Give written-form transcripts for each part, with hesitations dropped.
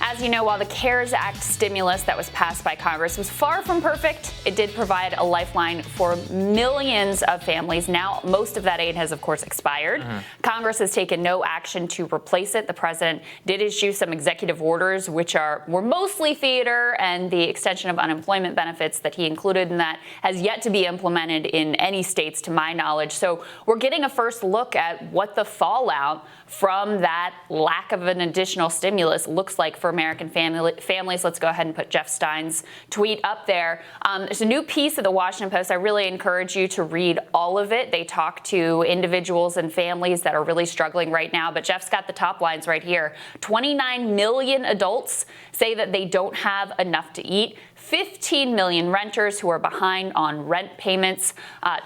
As you know, while the CARES Act stimulus that was passed by Congress was far from perfect, it did provide a lifeline for millions of families. Now, most of that aid has, of course, expired. Congress has taken no action to replace it. The president did issue some executive orders, which were mostly theater, and the extension of unemployment benefits that he included in that has yet to be implemented in any states, to my knowledge. So we're getting a first look at what the fallout from that lack of an additional stimulus looks like for American families. Let's go ahead and put Jeff Stein's tweet up there. There's a new piece of the Washington Post. I really encourage you to read all of it. They talk to individuals and families that are really struggling right now. But Jeff's got the top lines right here. 29 million adults say that they don't have enough to eat. 15 million renters who are behind on rent payments.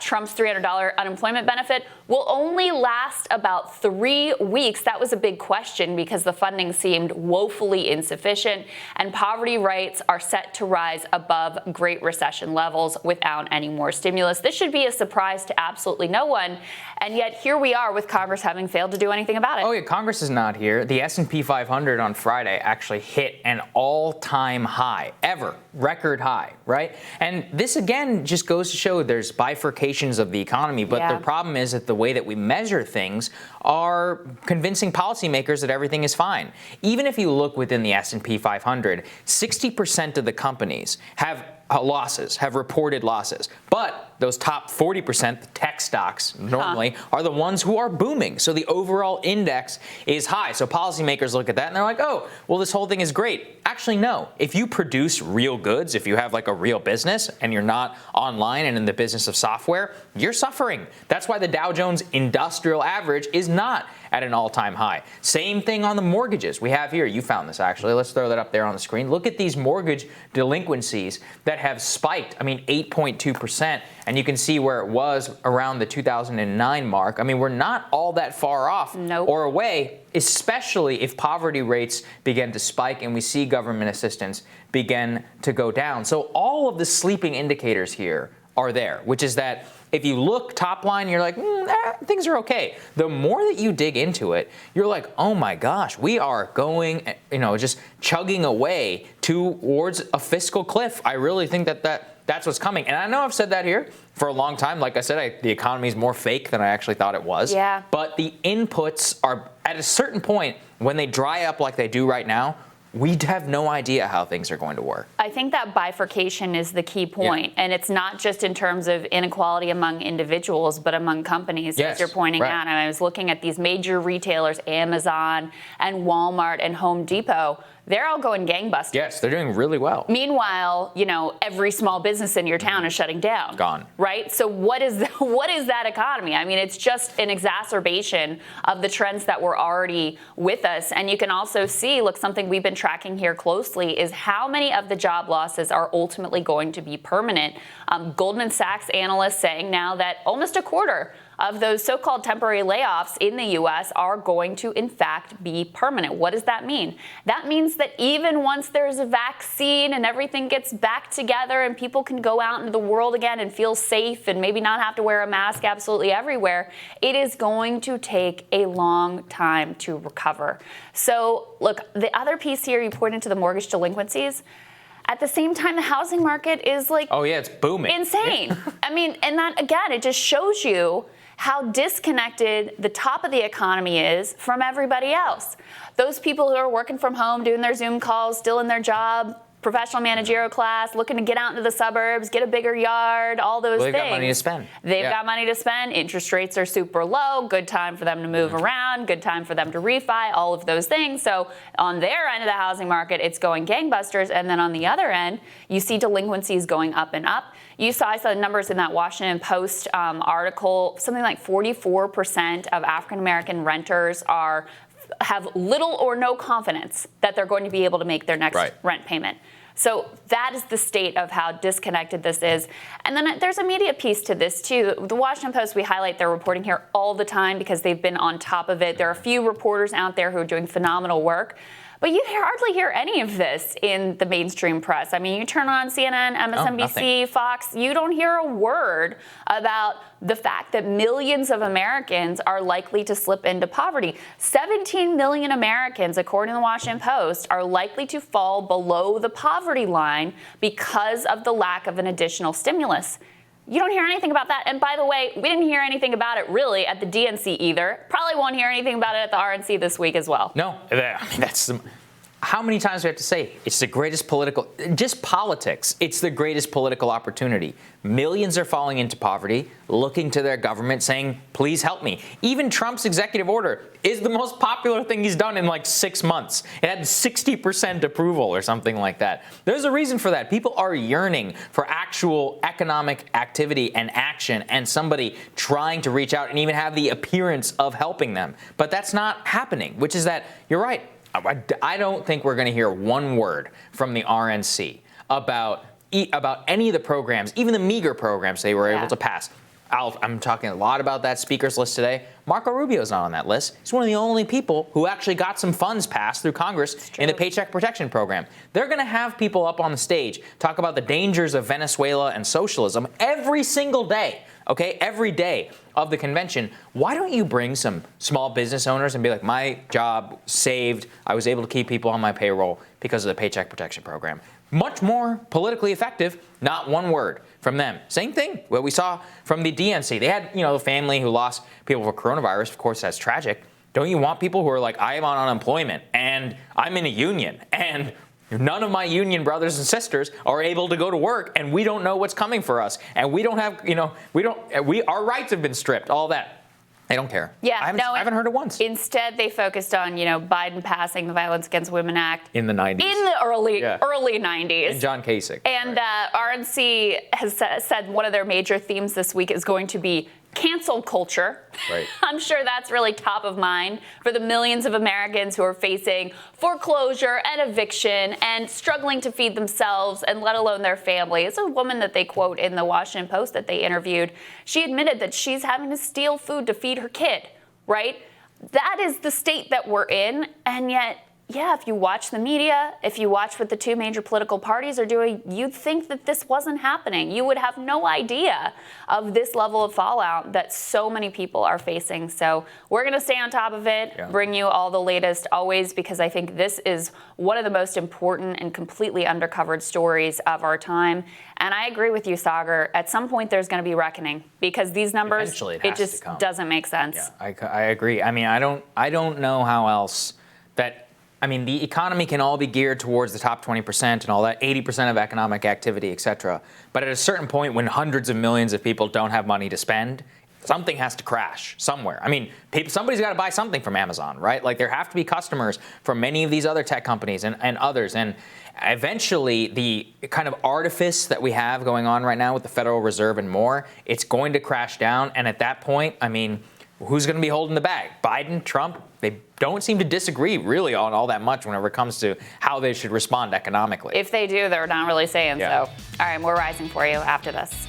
Trump's $300 unemployment benefit will only last about 3 weeks. That was a big question because the funding seemed woefully insufficient, and poverty rates are set to rise above Great Recession levels without any more stimulus. This should be a surprise to absolutely no one, and yet here we are with Congress having failed to do anything about it. Oh yeah, Congress is not here. The S&P 500 on Friday actually hit an all-time high ever. Record high, right? And this again just goes to show there's bifurcations of the economy, but the problem is that the way that we measure things are convincing policymakers that everything is fine. Even if you look within the S&P 500, 60% of the companies have losses, have reported losses. But those top 40%, the tech stocks normally, are the ones who are booming. So the overall index is high. So policymakers look at that and they're like, oh, well, this whole thing is great. Actually, no. If you produce real goods, if you have like a real business and you're not online and in the business of software, you're suffering. That's why the Dow Jones Industrial Average is not at an all-time high. Same thing on the mortgages. We have here, you found this actually. Let's throw that up there on the screen. Look at these mortgage delinquencies that have spiked. I mean, 8.2%. And you can see where it was around the 2009 mark. I mean, we're not all that far off or away, especially if poverty rates begin to spike and we see government assistance begin to go down. So all of the sleeping indicators here are there, which is that if you look top line, you're like, things are okay. The more that you dig into it, you're like, oh my gosh, we are going, just chugging away towards a fiscal cliff. I really think that's what's coming. And I know I've said that here for a long time. Like I said, the economy is more fake than I actually thought it was. Yeah. But the inputs are at a certain point, when they dry up like they do right now, we have no idea how things are going to work. I think that bifurcation is the key point. And it's not just in terms of inequality among individuals, but among companies, as you're pointing out. And I was looking at these major retailers, Amazon and Walmart and Home Depot. They're all going gangbusters. Yes, they're doing really well. Meanwhile, every small business in your town is shutting down. Gone. Right? So what is that economy? I mean, it's just an exacerbation of the trends that were already with us. And you can also see, look, something we've been tracking here closely is how many of the job losses are ultimately going to be permanent. Goldman Sachs analysts saying now that almost a quarter of those so-called temporary layoffs in the U.S. are going to, in fact, be permanent. What does that mean? That means that even once there's a vaccine and everything gets back together and people can go out into the world again and feel safe and maybe not have to wear a mask absolutely everywhere, it is going to take a long time to recover. So, look, the other piece here, you pointed to the mortgage delinquencies. At the same time, the housing market is like, oh yeah, it's booming. Insane. I mean, and that, again, it just shows you how disconnected the top of the economy is from everybody else. Those people who are working from home, doing their Zoom calls, still in their job, professional managerial class, looking to get out into the suburbs, get a bigger yard, all those things. They've got money to spend. They've got money to spend. Interest rates are super low. Good time for them to move around. Good time for them to refi, all of those things. So on their end of the housing market, it's going gangbusters. And then on the other end, you see delinquencies going up and up. I saw the numbers in that Washington Post article. Something like 44% of African-American renters have little or no confidence that they're going to be able to make their next rent payment. So that is the state of how disconnected this is. And then there's a media piece to this, too. The Washington Post, we highlight their reporting here all the time because they've been on top of it. There are a few reporters out there who are doing phenomenal work. But you hardly hear any of this in the mainstream press. I mean, you turn on CNN, MSNBC, Fox, you don't hear a word about the fact that millions of Americans are likely to slip into poverty. 17 million Americans, according to the Washington Post, are likely to fall below the poverty line because of the lack of an additional stimulus. You don't hear anything about that. And by the way, we didn't hear anything about it really at the DNC either. Probably won't hear anything about it at the RNC this week as well. No, I mean, that's how many times do we have to say it's the greatest just politics. It's the greatest political opportunity. Millions are falling into poverty, looking to their government saying, please help me. Even Trump's executive order is the most popular thing he's done in like 6 months. It had 60% approval or something like that. There's a reason for that. People are yearning for actual economic activity and action and somebody trying to reach out and even have the appearance of helping them. But that's not happening, which is that you're right. I don't think we're going to hear one word from the RNC about any of the programs, even the meager programs they were able to pass. I'm talking a lot about that speaker's list today. Marco Rubio's not on that list. He's one of the only people who actually got some funds passed through Congress in the Paycheck Protection Program. They're going to have people up on the stage talk about the dangers of Venezuela and socialism every single day. Okay, every day of the convention. Why don't you bring some small business owners and be like, my job saved. I was able to keep people on my payroll because of the Paycheck Protection Program. Much more politically effective. Not one word from them. Same thing. What we saw from the DNC. They had, a family who lost people for coronavirus. Of course, that's tragic. Don't you want people who are like, I am on unemployment and I'm in a union and none of my union brothers and sisters are able to go to work, and we don't know what's coming for us, and we don't have, our rights have been stripped, all that. They don't care. Yeah, I haven't heard it once. Instead, they focused on, Biden passing the Violence Against Women Act in the 90s. In the early 90s. And John Kasich. And RNC has said one of their major themes this week is going to be cancel culture. Right. I'm sure that's really top of mind for the millions of Americans who are facing foreclosure and eviction and struggling to feed themselves and let alone their family. It's a woman that they quote in the Washington Post that they interviewed. She admitted that she's having to steal food to feed her kid, right? That is the state that we're in, and yet if you watch the media, if you watch what the two major political parties are doing, you'd think that this wasn't happening. You would have no idea of this level of fallout that so many people are facing. So we're going to stay on top of it, bring you all the latest always, because I think this is one of the most important and completely undercovered stories of our time. And I agree with you, Saagar. At some point, there's going to be reckoning because these numbers, it just doesn't make sense. Yeah, I agree. I mean, I don't know how else the economy can all be geared towards the top 20% and all that, 80% of economic activity, et cetera. But at a certain point, when hundreds of millions of people don't have money to spend, something has to crash somewhere. I mean, somebody's got to buy something from Amazon, right? Like, there have to be customers from many of these other tech companies and others. And eventually, the kind of artifice that we have going on right now with the Federal Reserve and more, it's going to crash down. And at that point, who's going to be holding the bag? Biden, Trump? They don't seem to disagree really on all that much whenever it comes to how they should respond economically. If they do, they're not really saying so. All right, more Rising for you after this.